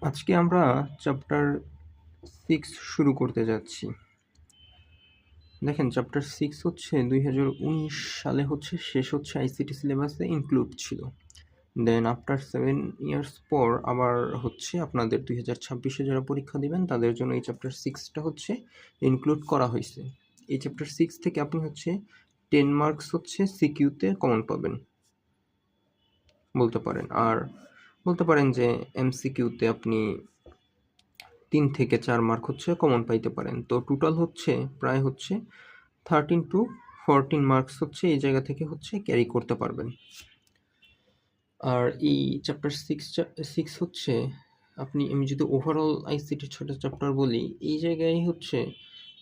আজকে আমরা চ্যাপ্টার 6 শুরু করতে যাচ্ছি। দেখেন চ্যাপ্টার 6 হচ্ছে 2019 সালে শেষ হচ্ছে আইসিটি সিলেবাসে ইনক্লুড ছিল। দেন আফটার 7 ইয়ার্স পর আবার আপনাদের 2026-এ যারা পরীক্ষা দিবেন তাদের জন্য এই চ্যাপ্টার 6টা ইনক্লুড করা হয়েছে। এই চ্যাপ্টার 6 থেকে আপনি 10 মার্কস সিকিউতে কমন পাবেন বলতে পারেন, আর বলতে পারেন যে এমসিকিউতে আপনি 3 থেকে 4 মার্ক কমন পাইতে পারেন। তো টোটাল প্রায় 13 to 14 মার্কস এই জায়গা থেকে ক্যারি করতে পারবেন। আর এই চ্যাপ্টার 6 আমি যদি ওভারঅল আইসিটির 6টা চ্যাপ্টার বলি, এই জায়গায়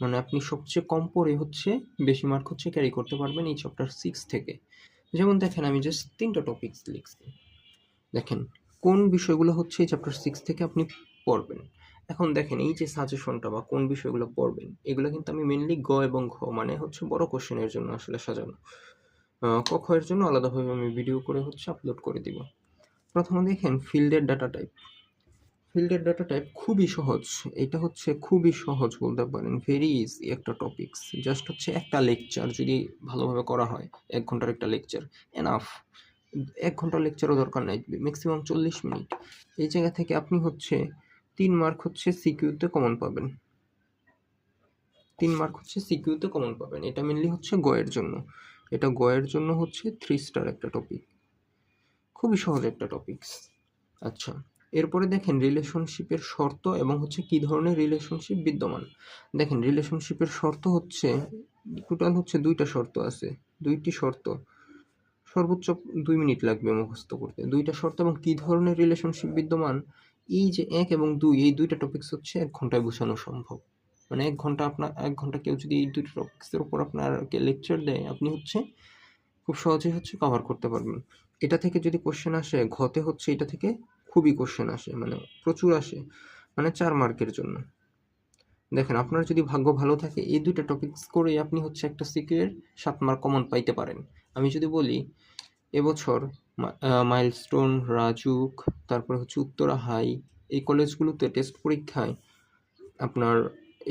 মানে আপনি সবচেয়ে কম পড়ে বেশি মার্ক ক্যারি করতে পারবেন এই চ্যাপ্টার 6 থেকে। যেমন দেখেন, আমি জাস্ট 3টা টপিকস লিখছি। দেখেন কোন বিষয়গুলো এই চ্যাপ্টার 6 থেকে আপনি পড়বেন। এখন দেখেন এই যে সাজেশনটা বা কোন বিষয়গুলো পড়বেন, এগুলো কিন্তু আমি মেনলি গ এবং ঘ মানে বড় কোশ্চেনের জন্য আসলে সাজানো। ক খ এর জন্য আলাদাভাবে আমি ভিডিও করে আপলোড করে দিব। প্রথমে দেখেন ফিল্ডের ডাটা টাইপ। ফিল্ডের ডাটা টাইপ খুবই সহজ। এটা খুবই সহজ বলতে পারেন, ভেরি ইজি একটা টপিকস। জাস্ট একটা লেকচার যদি ভালোভাবে করা হয়, 1 ঘন্টার একটা লেকচার এনাফ। 1 ঘন্টার লেকচারও দরকার নাই, ম্যাক্সিমাম 40 মিনিট। এই জায়গা থেকে আপনি 3 মার্ক সিকিউতে কমন পাবেন। 3 মার্ক সিকিউতে কমন পাবেন। এটা মেনলি গয়ের জন্য। এটা গয়ের জন্য 3 স্টার একটা টপিক, খুবই সহজ একটা টপিকস। আচ্ছা, এরপরে দেখেন রিলেশনশিপের শর্ত এবং কি ধরনের রিলেশনশিপ বিদ্যমান। দেখেন রিলেশনশিপের শর্ত টোটাল 2টা শর্ত আছে। 2টি শর্ত সর্বোচ্চ 2 মিনিট লাগবে মুখস্থ করতে। 2টা শর্ত এবং কি ধরনের রিলেশনশিপ বিদ্যমান, এই যে 1 এবং 2, এই 2টা টপিকস 1 ঘন্টায় বোঝানো সম্ভব। মানে 1 ঘন্টা কেউ যদি এই 2টা টপিক্সের উপর আপনাকে লেকচার দেয়, আপনি খুব সহজেই কভার করতে পারবেন। এটা থেকে যদি কোশ্চেন আসে, ঘতে এটা থেকে খুবই কোশ্চেন আসে, মানে প্রচুর আসে, মানে 4 মার্কের জন্য। দেখেন আপনার যদি ভাগ্য ভালো থাকে, এই 2টা টপিকস করেই আপনি একটা সিকিউর 7 মার্ক কমন পাইতে পারেন। আমি যদি বলি, এবছর মাইলস্টোন, রাজুক, তারপরে উত্তরা হাই, এই কলেজগুলোতে টেস্ট পরীক্ষায় আপনার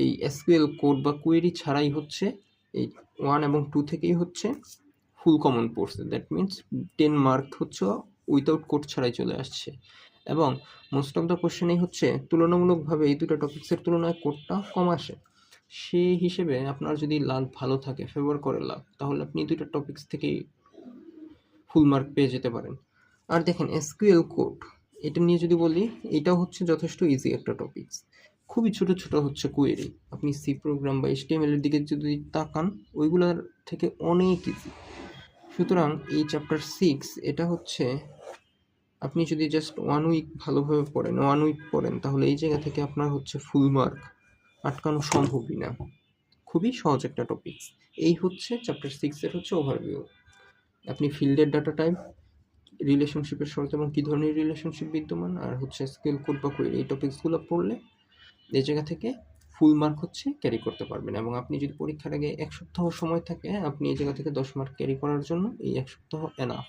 এই এসকিউএল কোড বা কোয়েরি ছাড়াই এই 1 এবং 2 থেকেই ফুল কমন পড়ছে। That means 10 mark without code ছাড়াই চলে আসছে। এবং মোস্ট অফ দ্য কোশ্চেনেই তুলনামূলকভাবে এই 2টা টপিক্সের তুলনায় কোডটা কম আসে। সেই হিসেবে আপনার যদি লাক ভালো থাকে, ফেভার করে লাক, তাহলে আপনি 2টা টপিক্স থেকেই ফুল মার্ক পেয়ে যেতে পারেন। আর দেখেন এসকিউএল কোড, এটা নিয়ে যদি বলি, এটাও যথেষ্ট ইজি একটা টপিকস। খুবই ছোট ছোট কোয়েরি। আপনি সি প্রোগ্রাম বা HTML এর দিকে যদি তাকান, ওইগুলোর থেকে অনেক ইজি। সুতরাং এই চ্যাপ্টার 6 এটা আপনি যদি জাস্ট 1 উইক ভালোভাবে পড়েন, 1 উইক পড়েন, তাহলে এই জায়গা থেকে আপনার ফুল মার্ক আটকানো সম্ভবই না। খুবই সহজ একটা টপিকস। এই চ্যাপ্টার 6 এর ওভারভিউ। আপনি ফিল্ডের ডাটা টাইপ, রিলেশনশিপের শর্ত এবং কী ধরনের রিলেশনশিপ বিদ্যমান, আর স্কেল কোড বা কোয়েরি, এই টপিকসগুলো পড়লে এই জায়গা থেকে ফুল মার্ক ক্যারি করতে পারবেন। এবং আপনি যদি পরীক্ষার আগে 1 সপ্তাহ সময় থাকে, আপনি এই জায়গা থেকে 10 মার্ক ক্যারি করার জন্য এই 1 সপ্তাহ এনাফ।